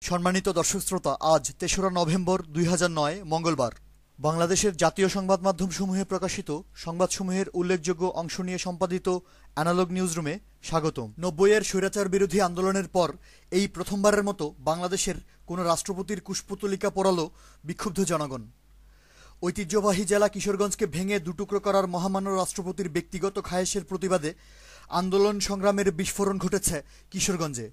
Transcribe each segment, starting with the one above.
সম্মানিত দর্শক শ্রোতা, আজ ৩রা নভেম্বর ২০০৯ মঙ্গলবার। বাংলাদেশের জাতীয় সংবাদ মাধ্যমসমূহে প্রকাশিত সংবাদসমূহের উল্লেখযোগ্য অংশ নিয়ে সম্পাদিত অ্যানালগ নিউজরুমে স্বাগতম। ৯০-এর স্বৈরাচার বিরোধী আন্দোলনের পর এই প্রথমবারের মতো বাংলাদেশের কোনো রাষ্ট্রপতির কুশপুতলিকা পোড়ালো বিক্ষুব্ধ জনগণ। ঐতিহ্যবাহী জেলা কিশোরগঞ্জকে ভেঙে দুটুকরো করার মহামান্য রাষ্ট্রপতির ব্যক্তিগত খায়েশের প্রতিবাদে আন্দোলন সংগ্রামের বিস্ফোরণ ঘটেছে কিশোরগঞ্জে।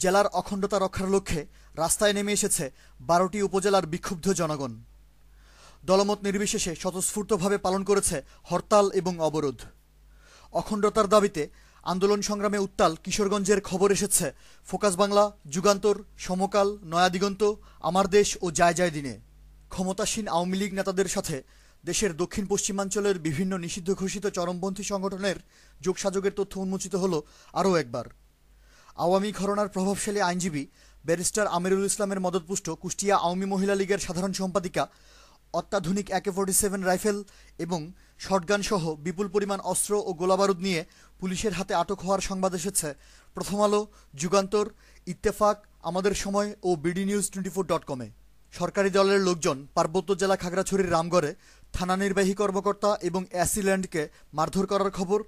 জেলার অখণ্ডতা রক্ষার লক্ষ্যে রাস্তায় নেমে এসেছে ১২টি উপজেলার বিক্ষুব্ধ জনগণ। দলমত নির্বিশেষে স্বতঃস্ফূর্তভাবে পালন করেছে হরতাল এবং অবরোধ। অখণ্ডতার দাবিতে আন্দোলন সংগ্রামে উত্তাল কিশোরগঞ্জের খবর এসেছে ফোকাস বাংলা, যুগান্তর, সমকাল, নয়াদিগন্ত, আমার দেশ ও যায় যায় দিনে। ক্ষমতাসীন আওয়ামী লীগ নেতাদের সাথে দেশের দক্ষিণ পশ্চিমাঞ্চলের বিভিন্ন নিষিদ্ধ ঘোষিত চরমপন্থী সংগঠনের যোগসাযোগের তথ্য উন্মোচিত হল আরও একবার। আওয়ামী ঘরানার প্রভাবশালী আইনজীবী ব্যারিস্টার আমিরুল ইসলামের মদতপুষ্ট কুষ্টিয়া আওয়ামী মহিলা লীগের সাধারণ সম্পাদিকা অত্যাধুনিক AK-47 রাইফেল এবং শটগান সহ বিপুল পরিমাণ অস্ত্র ও গোলাবারুদ নিয়ে পুলিশের হাতে আটক হওয়ার সংবাদ এসেছে প্রথম আলো, যুগান্তর, ইত্তেফাক, আমাদের সময় ও BDNews24.com-এ। সরকারি দলের লোকজন পার্বত্য জেলা খাগড়াছড়ির রামগড়ে থানা নির্বাহী কর্মকর্তা এবং অ্যাসিল্যান্ডকে মারধর করার খবর।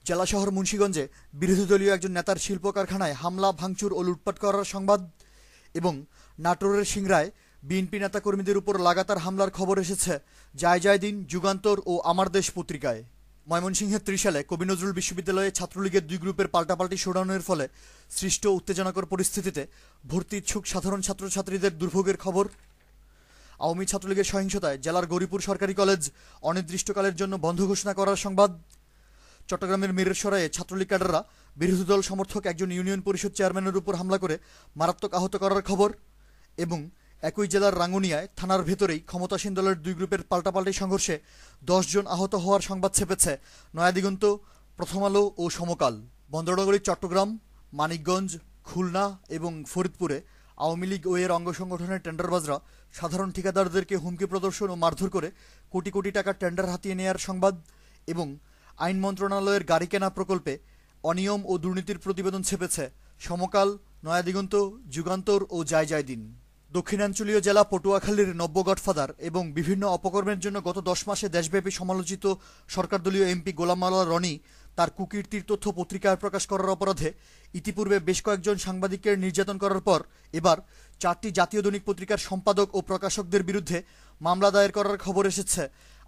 জেলা শহর মুন্সিগঞ্জে বিরোধী দলীয় একজন নেতার শিল্প কারখানায় হামলা, ভাঙচুর ও লুটপাট করার সংবাদ এবং নাটোরের সিংড়ায় বিএনপি নেতাকর্মীদের উপর লাগাতার হামলার খবর এসেছে যায় যায় দিন, যুগান্তর ও আমার দেশ পত্রিকায়। ময়মনসিংহের ত্রিশালে কবি নজরুল বিশ্ববিদ্যালয়ে ছাত্রলীগের দুই গ্রুপের পাল্টাপাল্টি শোডাউনের ফলে সৃষ্ট উত্তেজনাকর পরিস্থিতিতে ভর্তি ইচ্ছুক সাধারণ ছাত্রছাত্রীদের দুর্ভোগের খবর। আওয়ামী ছাত্রলীগের সহিংসতায় জেলার গৌরীপুর সরকারি কলেজ অনির্দিষ্টকালের জন্য বন্ধ ঘোষণা করার সংবাদ। চট্টগ্রামের মিরসরাইয়ে ছাত্রলীগ ক্যাডাররা বিরোধী দল সমর্থক একজন ইউনিয়ন পরিষদ চেয়ারম্যানের উপর হামলা করে মারাত্মক আহত করার খবর এবং একই জেলার রাঙ্গুনিয়ায় থানার ভেতরেই ক্ষমতাসীন দলের দুই গ্রুপের পাল্টাপাল্টি সংঘর্ষে ১০ জন আহত হওয়ার সংবাদ ছেপেছে নয়াদিগন্ত, প্রথম আলো ও সমকাল। বন্দরনগরী চট্টগ্রাম, মানিকগঞ্জ, খুলনা এবং ফরিদপুরে আওয়ামী লীগ ও এর অঙ্গ সংগঠনের টেন্ডারবাজরা সাধারণ ঠিকাদারদেরকে হুমকি প্রদর্শন ও মারধর করে কোটি কোটি টাকার টেন্ডার হাতিয়ে নেয়ার সংবাদ এবং আইন মন্ত্রণালয়ের গাড়ি কেনা প্রকল্পে অনিয়ম ও দুর্নীতির প্রতিবেদন ছেপেছে সমকাল, নয়াদিগন্ত, যুগান্তর ও যায় যায় দিন। দক্ষিণাঞ্চলীয় জেলা পটুয়াখালীর নব্য গডফাদার এবং বিভিন্ন অপকর্মের জন্য গত ১০ মাসে দেশব্যাপী সমালোচিত সরকারদলীয় এমপি গোলাম মাওলা রনি তার কুকীর্তির তথ্য পত্রিকায় প্রকাশ করার অপরাধে ইতিপূর্বে বেশ কয়েকজন সাংবাদিকের নির্যাতন করার পর এবার 4টি জাতীয় দৈনিক পত্রিকার সম্পাদক ও প্রকাশকদের বিরুদ্ধে মামলা দায়ের করার খবর এসেছে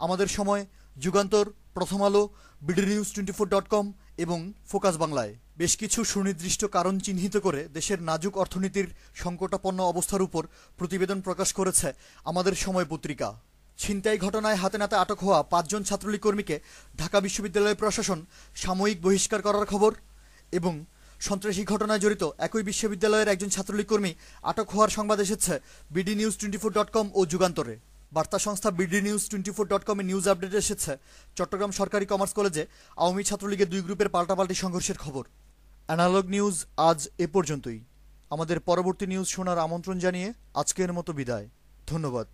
আমাদের সময়, যুগান্তর, প্রথম আলো, BDNews24.com এবং ফোকাস বাংলায়। বেশ কিছু সুনির্দিষ্ট কারণ চিহ্নিত করে দেশের নাজুক অর্থনীতির সংকটাপন্ন অবস্থার উপর প্রতিবেদন প্রকাশ করেছে আমাদের সময় পত্রিকা। ছিনতাই ঘটনায় হাতে নাতে আটক হওয়া 5 জন ছাত্রলীগ কর্মীকে ঢাকা বিশ্ববিদ্যালয় প্রশাসন সাময়িক বহিষ্কার করার খবর এবং সন্ত্রাসী ঘটনায় জড়িত একই বিশ্ববিদ্যালয়ের একজন ছাত্রলীগ কর্মী আটক হওয়ার সংবাদ এসেছে BDNews24.com ও যুগান্তরে। বার্তা সংস্থা BDNews24.com-এ নিউজ আপডেট এসেছে চট্টগ্রাম সরকারি কমার্স কলেজে আওয়ামী ছাত্রলীগের দুই গ্রুপের পাল্টাপাল্টি সংঘর্ষের খবর। অ্যানালগ নিউজ আজ এ পর্যন্তই। আমাদের পরবর্তী নিউজ শোনার আমন্ত্রণ জানিয়ে আজকের মতো বিদায়। ধন্যবাদ।